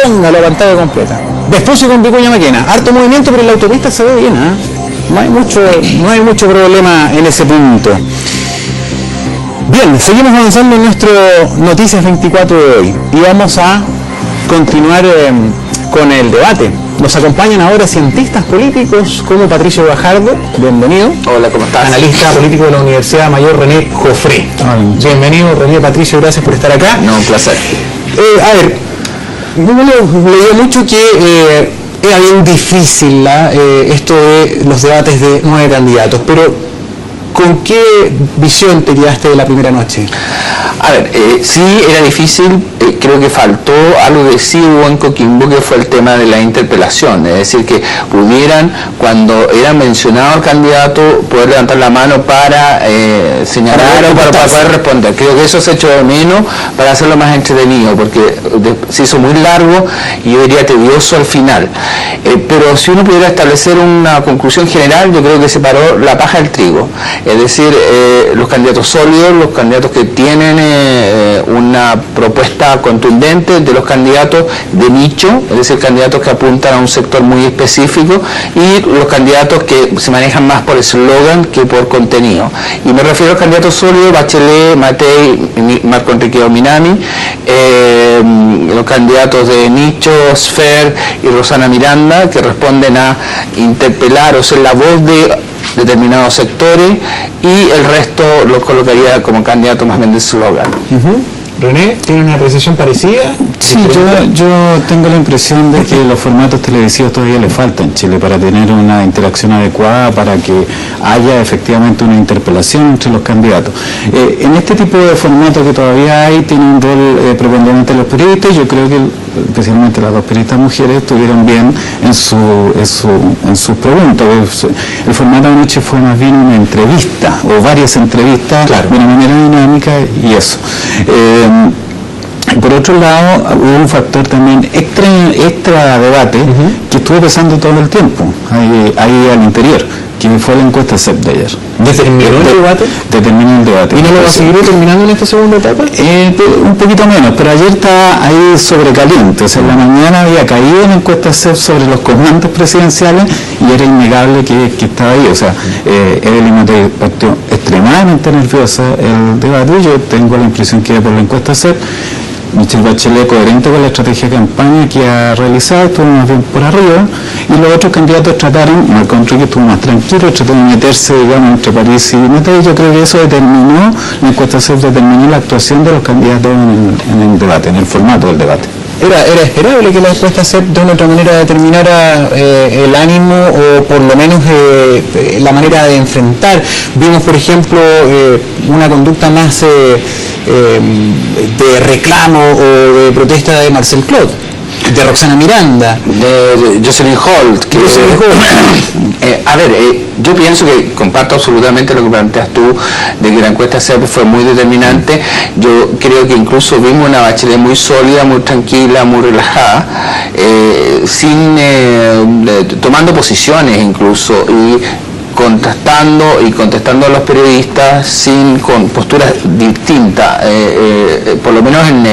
ponga la pantalla completa. Vespucio con Vicuña Maquena, harto movimiento, pero la autopista se ve bien, ¿eh? No hay mucho problema en ese punto. Bien, seguimos avanzando en nuestro Noticias 24 de hoy y vamos a continuar con el debate. Nos acompañan ahora cientistas políticos como Patricio Gajardo, bienvenido. Hola, ¿cómo estás? Analista político de la Universidad Mayor René Joffre. Bienvenido, René, Patricio, gracias por estar acá. No, un placer. A ver, yo leí mucho que era bien difícil esto de los debates de 9 candidatos, pero ¿con qué visión te quedaste de la primera noche? A ver, sí era difícil, creo que faltó algo que sí hubo en Coquimbo, que fue el tema de la interpelación, es decir, que pudieran, cuando era mencionado el candidato, poder levantar la mano para señalar o para poder responder. Creo que eso se echó de menos para hacerlo más entretenido, porque se hizo muy largo y yo diría tedioso al final. Pero si uno pudiera establecer una conclusión general, yo creo que separó la paja del trigo. Es decir, los candidatos sólidos, los candidatos que tienen una propuesta contundente, de los candidatos de nicho, es decir, candidatos que apuntan a un sector muy específico, y los candidatos que se manejan más por eslogan que por contenido. Y me refiero a los candidatos sólidos: Bachelet, Matei, Marco Enrique Minami, los candidatos de nicho, Sfer y Rosana Miranda, que responden a interpelar o ser la voz de determinados sectores, y el resto los colocaría como candidato más bien de eslogan. René, ¿tiene una apreciación parecida? Sí, yo tengo la impresión de que los formatos televisivos todavía le faltan en Chile para tener una interacción adecuada, para que haya efectivamente una interpelación entre los candidatos. En este tipo de formatos que todavía hay, tienen un rol preponderante los periodistas. Yo creo que especialmente las dos periodistas mujeres estuvieron bien en sus preguntas. El formato de anoche fue más bien una entrevista, o varias entrevistas, claro, de una manera dinámica, y eso. Por otro lado, hubo un factor también extra debate que estuvo pesando todo el tiempo ahí al interior, que fue la encuesta CEP de ayer. ¿Determinó el debate? Determinó el debate. ¿Y no lo va a seguir terminando en esta segunda etapa? Un poquito menos, pero ayer estaba ahí sobrecaliente. O sea, en la mañana había caído la encuesta CEP sobre los comandos presidenciales y era innegable que estaba ahí. O sea, Evelyn Matei partió extremadamente nerviosa el debate. Yo tengo la impresión que por la encuesta CEP, Michelle Bachelet, coherente con la estrategia de campaña que ha realizado, estuvo más bien por arriba, y los otros candidatos trataron, Marco Enrique estuvo más tranquilo, trató de meterse, digamos, entre París y Matei. Yo creo que eso determinó, la encuesta determinó la actuación de los candidatos en el debate, en el formato del debate. ¿Era esperable que la encuesta CEP de una otra manera determinara el ánimo, o por lo menos la manera de enfrentar? Vimos, por ejemplo, una conducta más de reclamo o de protesta de Marcel Clot, de Roxana Miranda, de Jocelyn Holt. Yo pienso que comparto absolutamente lo que planteas tú, de que la encuesta CEP fue muy determinante. Yo creo que incluso vimos una Bachelet muy sólida, muy tranquila, muy relajada, tomando posiciones incluso, y contestando a los periodistas con posturas distintas. Por lo menos en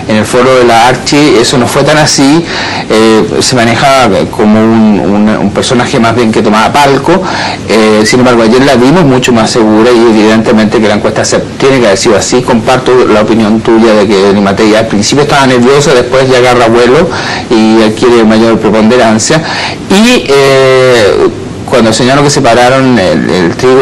el foro de la Archi eso no fue tan así. Se manejaba como un personaje más bien que tomaba palco. Sin embargo, ayer la vimos mucho más segura, y evidentemente que la encuesta tiene que haber sido así. Comparto la opinión tuya de que Matei al principio estaba nerviosa, después ya agarra vuelo y adquiere mayor preponderancia. Y cuando señaló que separaron el trigo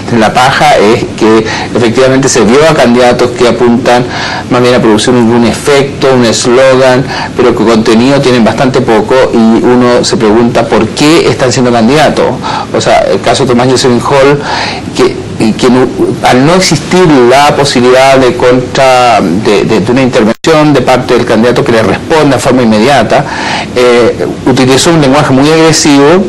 de la paja, es que efectivamente se vio a candidatos que apuntan más bien a producir un efecto, un eslogan, pero que contenido tienen bastante poco, y uno se pregunta por qué están siendo candidatos. O sea, el caso de Tomás Jocelyn Holt, que al no existir la posibilidad de una intervención de parte del candidato que le responda de forma inmediata, utilizó un lenguaje muy agresivo,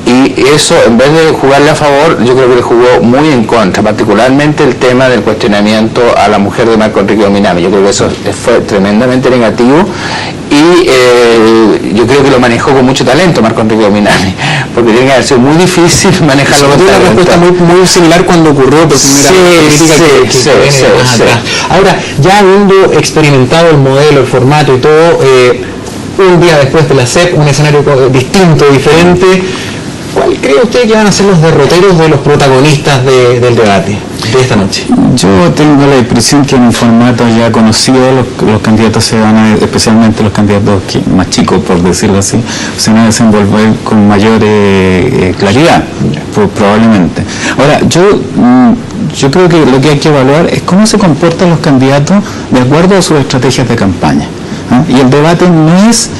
y eso, en vez de jugarle a favor, yo creo que le jugó muy en contra, particularmente el tema del cuestionamiento a la mujer de Marco Enrique Ominami. Yo creo que eso fue tremendamente negativo, y yo creo que lo manejó con mucho talento Marco Enrique Ominami, porque tiene que haber sido muy difícil manejarlo con una respuesta muy similar cuando ocurrió por primera vez. Ahora, ya habiendo experimentado el modelo, el formato y todo, un día después de la CEP, un escenario distinto, diferente, ¿cuál cree usted que van a ser los derroteros de los protagonistas del debate de esta noche? Yo tengo la impresión que en un formato ya conocido los candidatos se van a, especialmente los candidatos más chicos, por decirlo así, se van a desenvolver con mayor claridad, probablemente. Ahora, yo creo que lo que hay que evaluar es cómo se comportan los candidatos de acuerdo a sus estrategias de campaña. Y el debate no es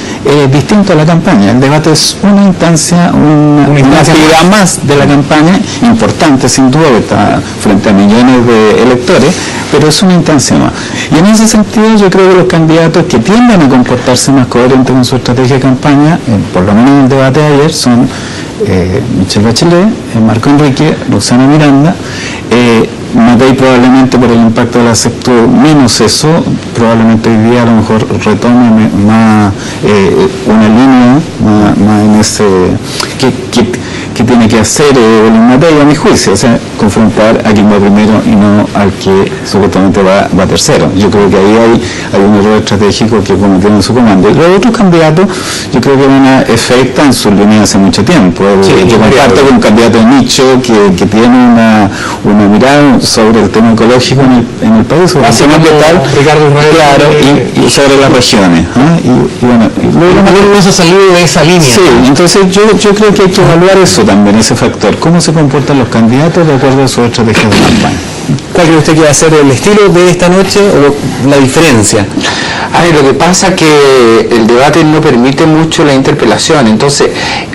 distinto a la campaña, el debate es una instancia, una actividad más de la campaña, importante sin duda, que está frente a millones de electores, pero es una instancia más. Y en ese sentido yo creo que los candidatos que tienden a comportarse más coherentes con su estrategia de campaña, por lo menos en el debate de ayer, son Michelle Bachelet, Marco Enrique, Roxana Miranda. Matei probablemente por el impacto del acepto menos eso, probablemente hoy día a lo mejor retome más una línea más en ese que tiene que hacer Matei, a mi juicio, o sea, confrontar a quien va primero y no al que supuestamente va tercero. Yo creo que ahí hay un error estratégico que cometieron en su comando. Y los otros candidatos yo creo que van a efectar en su línea hace mucho tiempo. Yo comparto con un candidato de nicho que tiene una mirada sobre el tema ecológico en el país, sobre el tema ambiental, Ricardo Israel, claro, y sobre las regiones. Y luego no se ha salido de esa línea. Sí, entonces yo creo que hay que evaluar eso también, ese factor, cómo se comportan los candidatos de acuerdo a sus estrategias de campaña. ¿Cuál cree usted que va a ser el estilo de esta noche o la diferencia? Lo que pasa es que el debate no permite mucho la interpelación, entonces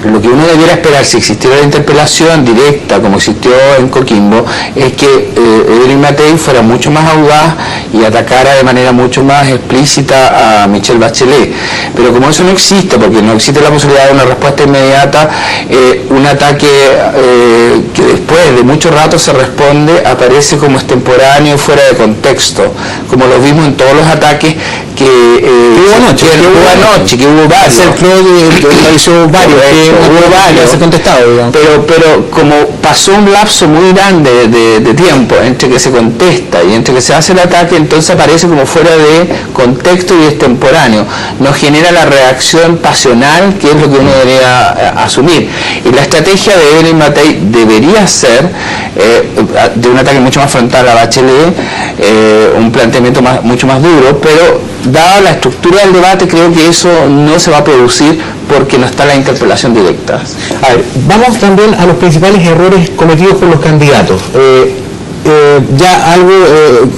lo que uno debiera esperar si existiera la interpelación directa como existió en Coquimbo es que Evelyn Matei fuera mucho más audaz y atacara de manera mucho más explícita a Michelle Bachelet, pero como eso no existe, porque no existe la posibilidad de una respuesta inmediata, un ataque que después de mucho rato se responde aparece como extemporáneo, fuera de contexto, como lo vimos en todos los ataques que hubo anoche, que hubo varios. Hubo varios, pero como pasó un lapso muy grande de tiempo entre que se contesta y entre que se hace el ataque, entonces aparece como fuera de contexto y extemporáneo. No genera la reacción pasional que es lo que uno debería asumir. Y la estrategia de Evelyn Matei debería ser de un ataque mucho más frontal a Bachelet, un planteamiento mucho más duro, pero dada la estructura del debate creo que eso no se va a producir porque no está la interpelación directa. A ver, vamos también a los principales errores cometidos por los candidatos. Ya algo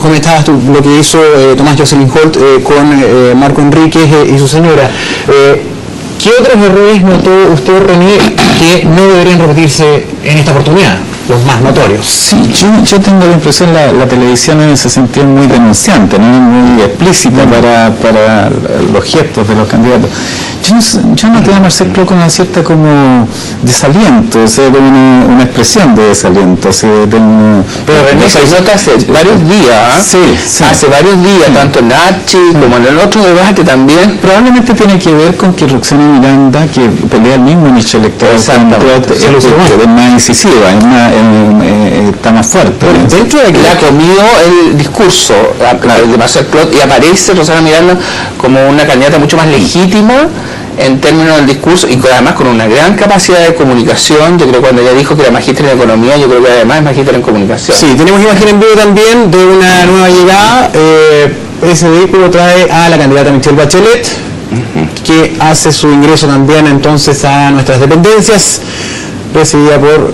comentabas tú, lo que hizo Tomás Jocelyn Holt con Marco Enríquez y su señora. ¿Qué otros errores notó usted, René, que no deberían repetirse en esta oportunidad? Los más notorios. Sí, yo tengo la impresión la televisión en ese sentido muy denunciante, ¿no? Muy explícita para los gestos de los candidatos. Yo noté a Marcel Clos con una cierta como desaliento, o sea, como una expresión de desaliento. Pero René, se nota hace varios días, hace varios días, tanto en Nachi como en el otro debate también. Probablemente tiene que ver con que Roxana Miranda, que pelea el mismo nicho electoral, es más incisiva, está más fuerte. Bueno, dentro de que le ha comido el discurso de Marcel Clos, y aparece Roxana Miranda como una candidata mucho más legítima en términos del discurso y además con una gran capacidad de comunicación. Yo creo que cuando ella dijo que era magíster en economía, yo creo que además es magíster en comunicación. Sí, tenemos imagen en vivo también de una nueva llegada. Ese vehículo trae a la candidata Michelle Bachelet, que hace su ingreso también entonces a nuestras dependencias, recibida por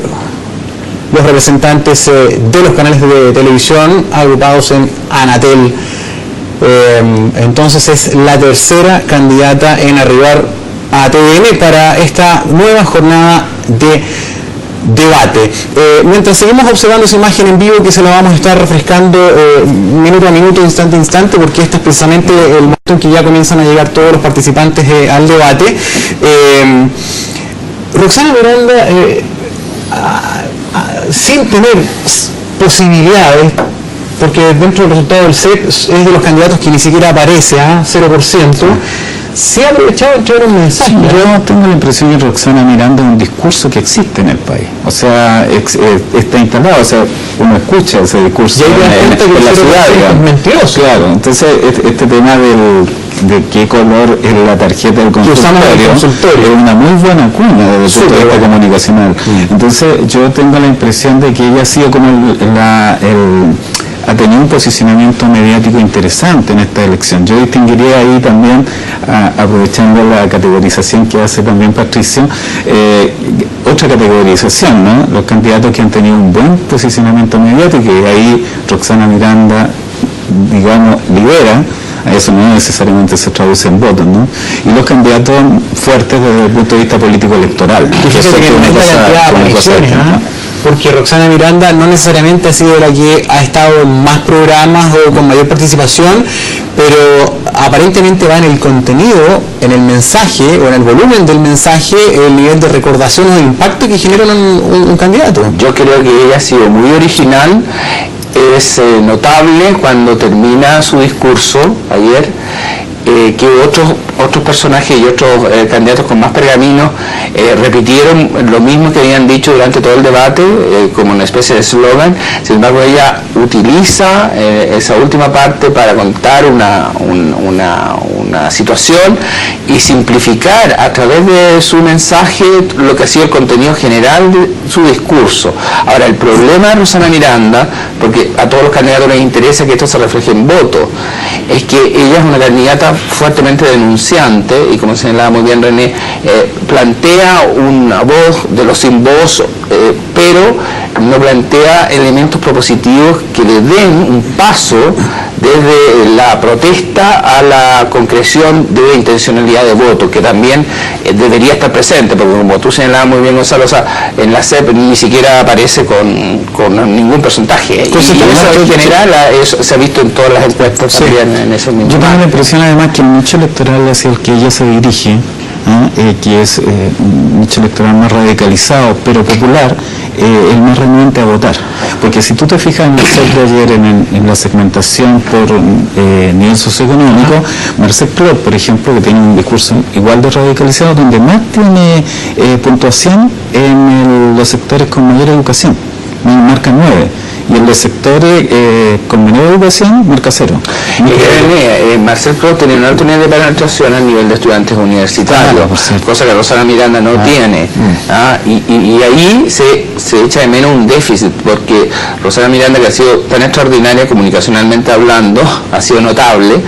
los representantes de los canales de televisión agrupados en Anatel. Entonces es la tercera candidata en arribar a TVN para esta nueva jornada de debate. Mientras seguimos observando esa imagen en vivo, que se la vamos a estar refrescando minuto a minuto, instante a instante, porque este es precisamente el momento en que ya comienzan a llegar todos los participantes al debate. Roxana Miranda, sin tener posibilidades, porque dentro del resultado del CEP es de los candidatos que ni siquiera aparece, 0%, se ha aprovechado de entregar un mensaje. Yo tengo la impresión que Roxana Miranda es un discurso que existe en el país, o sea, está instalado, o sea, uno escucha ese discurso en la ciudad, es mentiroso. Claro, entonces este tema de qué color es la tarjeta del consultorio es una muy buena cuña desde el punto de vista comunicacional. Entonces yo tengo la impresión de que ella ha sido como ha tenido un posicionamiento mediático interesante en esta elección. Yo distinguiría ahí también, aprovechando la categorización que hace también Patricio, otra categorización, ¿no? Los candidatos que han tenido un buen posicionamiento mediático, y ahí Roxana Miranda, digamos, lidera. Eso no necesariamente se traduce en votos, ¿no? Y los candidatos fuertes desde el punto de vista político-electoral. Porque Roxana Miranda no necesariamente ha sido la que ha estado en más programas o con mayor participación, pero aparentemente va en el contenido, en el mensaje o en el volumen del mensaje, el nivel de recordación o de impacto que genera un candidato. Yo creo que ella ha sido muy original. Es notable cuando termina su discurso ayer que otros personajes y otros candidatos con más pergaminos repitieron lo mismo que habían dicho durante todo el debate, como una especie de eslogan. Sin embargo, ella utiliza esa última parte para contar una situación y simplificar a través de su mensaje lo que ha sido el contenido general de su discurso. Ahora, el problema de Roxana Miranda, porque a todos los candidatos les interesa que esto se refleje en votos, es que ella es una candidata fuertemente denunciante y, como señalaba muy bien René, plantea una voz de los sin voz, pero no plantea elementos propositivos que le den un paso desde la protesta a la concreción de intencionalidad de voto, que también debería estar presente, porque como tú señalabas muy bien, Gonzalo, o sea, en la CEP ni siquiera aparece con ningún porcentaje. Y eso en general se ha visto en todas las encuestas también en esos mismos. Yo tengo la impresión además que el nicho electoral hacia el que ella se dirige, que es un nicho electoral más radicalizado pero popular, el más renuente a votar, porque si tú te fijas en el set de ayer en la segmentación por nivel socioeconómico, Marcel Clot, por ejemplo, que tiene un discurso igual de radicalizado, donde más tiene puntuación en los sectores con mayor educación, marca 9, y en los sectores con menor educación marca 0. Marcel Clot tiene un alto nivel de penetración a nivel de estudiantes universitarios, cosa que Roxana Miranda no tiene. Y ahí se echa de menos un déficit, porque Roxana Miranda, que ha sido tan extraordinaria comunicacionalmente hablando, ha sido notable,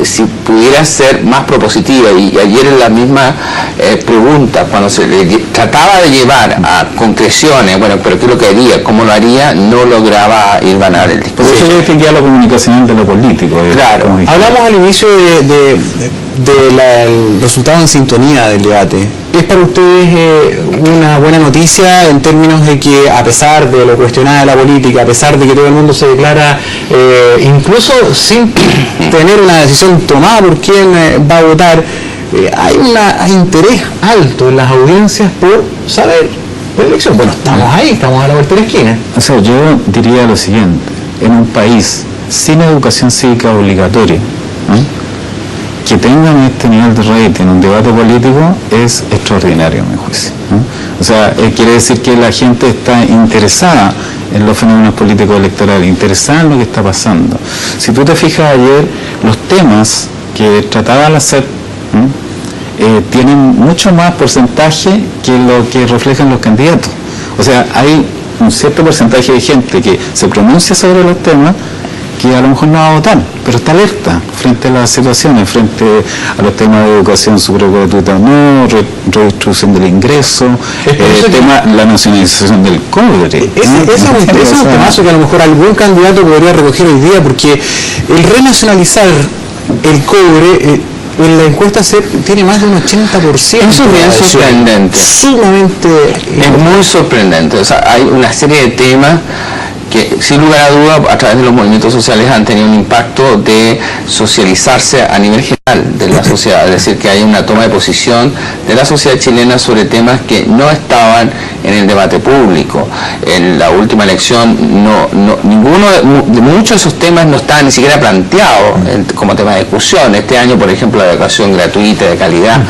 si pudiera ser más propositiva, y ayer en la misma pregunta, cuando se le trataba de llevar a concreciones, bueno, pero ¿qué es lo que haría? ¿Cómo lo haría? No lograba ir a ganar el discurso. Por eso yo distinguía lo comunicacional de lo político. Claro. Hablamos al inicio del resultado en sintonía del debate. ¿Es para ustedes una buena noticia en términos de que, a pesar de lo cuestionada de la política, a pesar de que todo el mundo se declara, incluso sin tener una decisión tomada por quién va a votar, hay un interés alto en las audiencias por saber la elección? Bueno, estamos ahí, estamos a la vuelta de la esquina. O sea, yo diría lo siguiente: en un país sin educación cívica obligatoria, que tengan este nivel de rating en un debate político es extraordinario, a mi juicio. O sea, quiere decir que la gente está interesada en los fenómenos políticos electorales, interesada en lo que está pasando. Si tú te fijas ayer, los temas que trataba la CEP tienen mucho más porcentaje que lo que reflejan los candidatos. O sea, hay un cierto porcentaje de gente que se pronuncia sobre los temas que a lo mejor no va a votar, pero está alerta frente a las situaciones, frente a los temas de educación superior gratuita o no, redistribución del ingreso, la nacionalización del cobre. Ese es un temazo que a lo mejor algún candidato podría recoger hoy día, porque el renacionalizar el cobre en la encuesta tiene más de un 80%. Eso es bien sorprendente. Sumamente. Es muy sorprendente. O sea, hay una serie de temas que sin lugar a duda a través de los movimientos sociales han tenido un impacto de socializarse a nivel general de la sociedad, es decir, que hay una toma de posición de la sociedad chilena sobre temas que no estaban en el debate público. En la última elección ninguno de muchos de esos temas no estaban ni siquiera planteados como tema de discusión. Este año, por ejemplo, la educación gratuita de calidad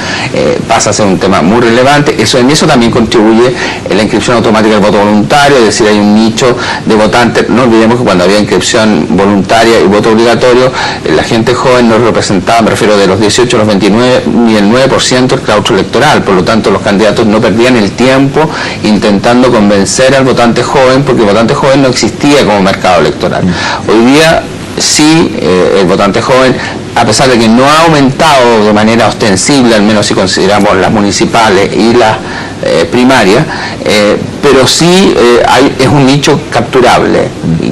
pasa a ser un tema muy relevante. En eso también contribuye la inscripción automática del voto voluntario, es decir, hay un nicho de votantes. No olvidemos que cuando había inscripción voluntaria y voto obligatorio, la gente joven no representaba, me refiero de los 18 a los 29, ni el 9% el claustro electoral. Por lo tanto, los candidatos no perdían el tiempo intentando convencer al votante joven, porque el votante joven no existía como mercado electoral. Hoy día sí, el votante joven, a pesar de que no ha aumentado de manera ostensible, al menos si consideramos las municipales y las primarias, pero sí es un nicho capturable,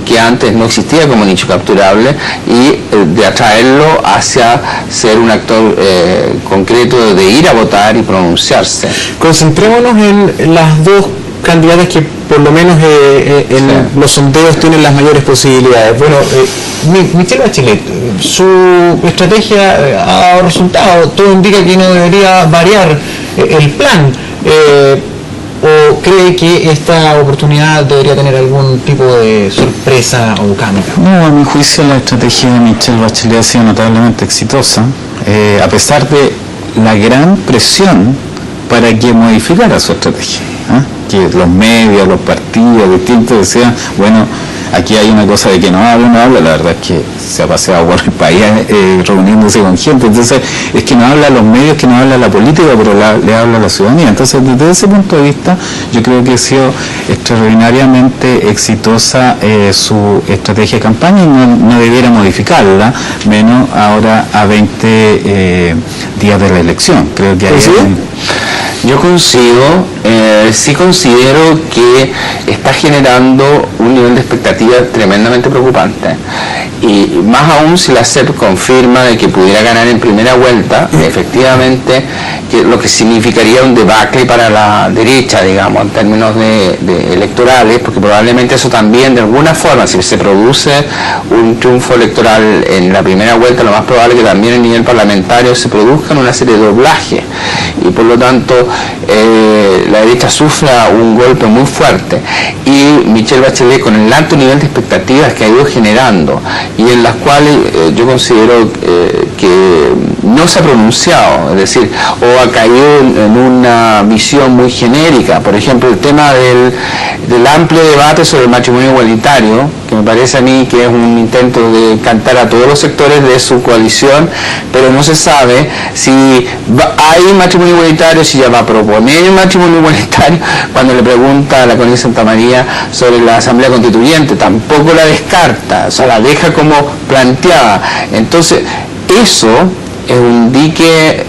que antes no existía como nicho capturable, y de atraerlo hacia ser un actor concreto de ir a votar y pronunciarse. Concentrémonos en las dos candidatas que por lo menos en los sondeos tienen las mayores posibilidades. Bueno, Michelle Bachelet, su estrategia ha dado resultado, todo indica que no debería variar el plan, o cree que esta oportunidad debería tener algún tipo de sorpresa o cambio. No, a mi juicio la estrategia de Michelle Bachelet ha sido notablemente exitosa, a pesar de la gran presión para que modificara su estrategia, que los medios, los partidos distintos decían, bueno, aquí hay una cosa de que no habla, la verdad es que se ha paseado por el país reuniéndose con gente, entonces es que no habla a los medios, que no habla a la política, pero le habla a la ciudadanía. Entonces, desde ese punto de vista, yo creo que ha sido extraordinariamente exitosa su estrategia de campaña, y no debiera modificarla, menos ahora a 20 días de la elección. Creo que Yo coincido, sí considero que está generando un nivel de expectativa tremendamente preocupante, y más aún si la CEP confirma de que pudiera ganar en primera vuelta, efectivamente, que lo que significaría un debacle para la derecha, digamos, en términos de electorales, porque probablemente eso también de alguna forma, si se produce un triunfo electoral en la primera vuelta, lo más probable es que también a nivel parlamentario se produzcan una serie de doblajes, y por lo tanto la derecha sufra un golpe muy fuerte, y Michelle Bachelet, con el alto nivel de expectativas que ha ido generando y en las cuales yo considero que no se ha pronunciado, es decir, o ha caído en una visión muy genérica. Por ejemplo, el tema del amplio debate sobre el matrimonio igualitario, que me parece a mí que es un intento de cantar a todos los sectores de su coalición, pero no se sabe si hay matrimonio igualitario, si ya va a proponer el matrimonio igualitario. Cuando le pregunta a la Connie Santamaría sobre la Asamblea Constituyente, tampoco la descarta, o sea, la deja como planteada. Entonces, eso es un dique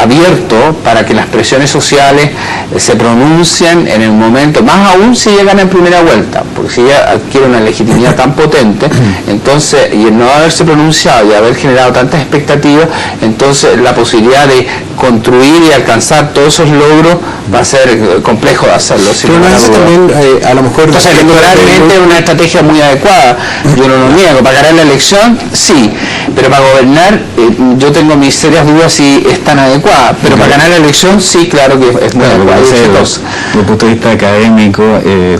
abierto para que las presiones sociales se pronuncien en el momento, más aún si llegan en primera vuelta, porque si ella adquiere una legitimidad tan potente, entonces, y el no haberse pronunciado y haber generado tantas expectativas, entonces la posibilidad de construir y alcanzar todos esos logros va a ser complejo de hacerlo. Pero no es también, a lo mejor... Entonces, electoralmente es una estrategia muy adecuada, yo no lo niego. Para ganar la elección, sí, pero para gobernar, yo tengo mis serias dudas si es tan adecuada, pero para ganar la elección, sí, claro que es muy adecuada. Desde el punto de vista académico, el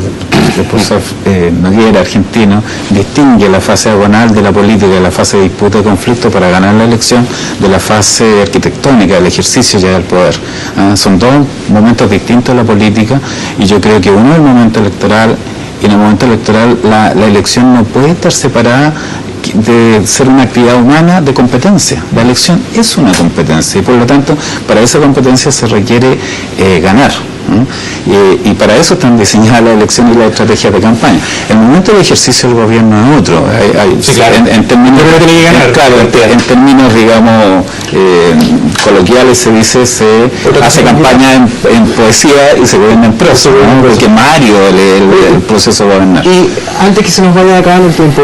profesor Noguera, argentino, distingue la fase agonal de la política, de la fase de disputa y conflicto para ganar la elección, de la fase arquitectónica, del ejercicio ya del poder. Son dos momentos distintos de la política, y yo creo que uno es el momento electoral, y en el momento electoral la elección no puede estar separada de ser una actividad humana de competencia. La elección es una competencia, y por lo tanto para esa competencia se requiere ganar. Y para eso están diseñadas la elección y la estrategia de campaña. El momento del ejercicio del gobierno es otro. Sí, claro. En términos, en términos, digamos, coloquiales se dice, se hace campaña en poesía y se gobierna en prosa, ¿no? Porque Mario el proceso de gobernar. Y antes que se nos vaya acabando el tiempo,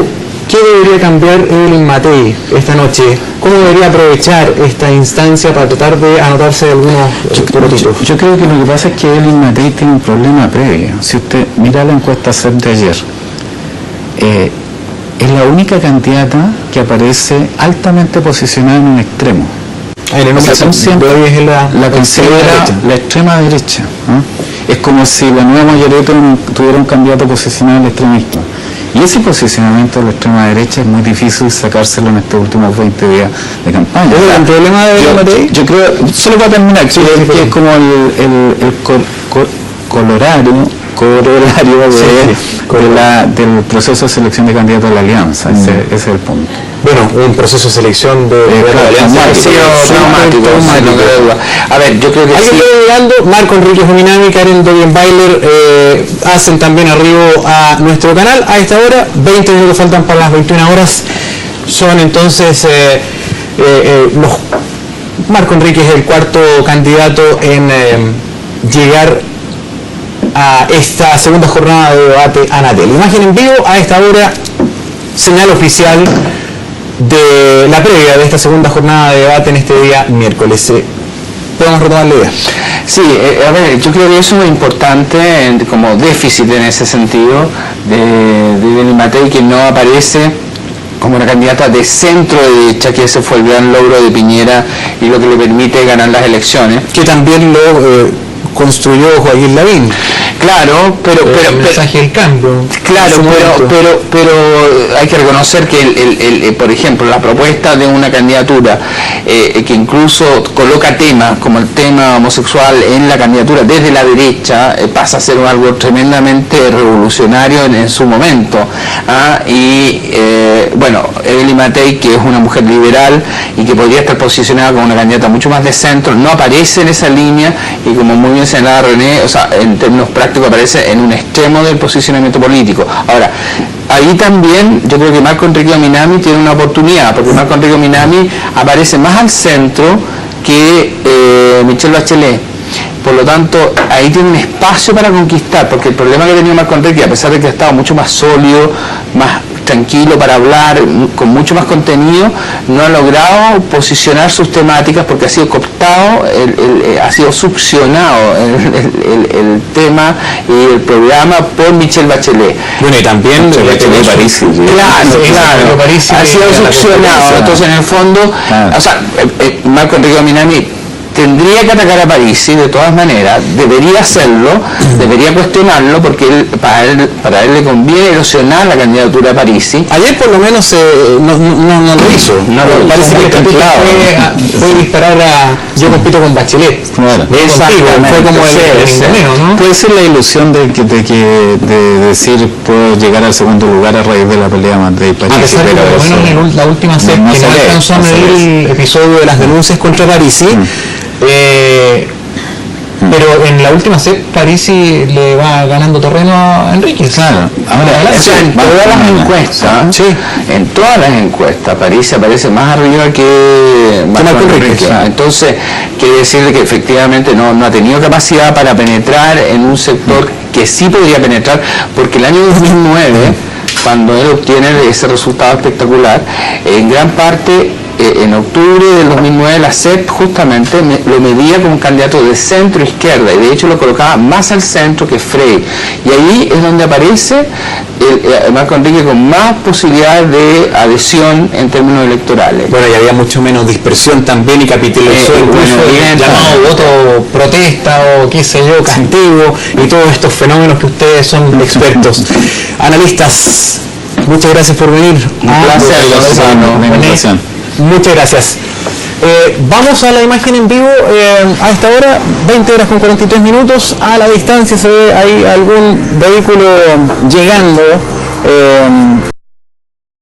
¿qué debería cambiar Evelyn Matei esta noche? ¿Cómo debería aprovechar esta instancia para tratar de anotarse de algunos prototítulos? Yo creo que lo que pasa es que Evelyn Matei tiene un problema previo. Si usted mira la encuesta CEP de ayer, es la única candidata que aparece altamente posicionada en un extremo. Siempre la considera la extrema derecha, ¿no? Es como si la nueva mayoría tuviera un candidato posicionado en el extremismo. Y ese posicionamiento de la extrema derecha es muy difícil sacárselo en estos últimos 20 días de campaña. ¿El problema de yo creo, solo para terminar, que es como el corolario del proceso de selección de candidatos de la alianza. Ese es el punto. Bueno, un proceso de selección de la alianza ha sido traumático. A ver, yo creo que alguien está llegando, Marco Enrique Juminami, Karen Dogenbailer, hacen también arribo a nuestro canal a esta hora. 20 minutos faltan para las 21 horas. Son entonces Marco Enrique es el cuarto candidato en llegar a esta segunda jornada de debate Anatel. Imagen en vivo a esta hora, señal oficial de la previa de esta segunda jornada de debate en este día miércoles. ¿Podemos retomar la idea? Sí, a ver, yo creo que eso es importante como déficit en ese sentido de Evelyn Matei, que no aparece como una candidata de centro derecha, que ese fue el gran logro de Piñera y lo que le permite ganar las elecciones. Que también lo construyó Joaquín Lavín. Claro, pero el mensaje del cambio. Claro, pero hay que reconocer que por ejemplo, la propuesta de una candidatura que incluso coloca temas como el tema homosexual en la candidatura desde la derecha, pasa a ser algo tremendamente revolucionario en su momento. Bueno, Evelyn Matei, que es una mujer liberal y que podría estar posicionada como una candidata mucho más de centro, no aparece en esa línea y, como muy bien señalaba René, o sea, en términos prácticos aparece en un extremo del posicionamiento político. Ahora, ahí también yo creo que Marco Enrique Juminami tiene una oportunidad, porque Marco Enrique Juminami aparece más al centro que Michelle Bachelet. Por lo tanto, ahí tiene un espacio para conquistar, porque el problema que ha tenido Marco Enrique, a pesar de que ha estado mucho más sólido, más tranquilo para hablar, con mucho más contenido, no ha logrado posicionar sus temáticas porque ha sido cooptado, ha sido succionado el tema y el programa por Michelle Bachelet. Bueno, y también Bachelet Parisi. Claro, ha sido succionado. Entonces, en el fondo, o sea, Marco Enrique Juminami tendría que atacar a Parisi de todas maneras, debería hacerlo, debería cuestionarlo, porque para él le conviene erosionar la candidatura de Parisi. Ayer por lo menos no lo hizo. Parece que fue disparar a yo compito con Bachelet. Claro. Fue como el ¿no? Puede ser la ilusión de decir puedo llegar al segundo lugar a raíz de la pelea Matei Parisi. A pesar de que por lo menos en la última set que no alcanzó a medir el episodio de las denuncias contra Parisi, pero en la última set Parisi le va ganando terreno a Enrique. Claro. Ahora, en todas las encuestas, en todas las encuestas Parisi aparece más arriba que Marco Enrique. Entonces, quiere decir que efectivamente no ha tenido capacidad para penetrar en un sector que sí podría penetrar, porque el año 2009, cuando él obtiene ese resultado espectacular, en gran parte en octubre del 2009 la CEP justamente lo medía como un candidato de centro izquierda, y de hecho lo colocaba más al centro que Frey, y ahí es donde aparece Marco Enrique con más posibilidades de adhesión en términos electorales. Bueno, y había mucho menos dispersión también, y capitalizó incluso el llamado voto protesta o qué sé yo, castigo, y todos estos fenómenos que ustedes son expertos. Analistas, muchas gracias por venir. Un placer. Muchas gracias. Vamos a la imagen en vivo a esta hora, 20 horas con 43 minutos. A la distancia se ve ahí algún vehículo llegando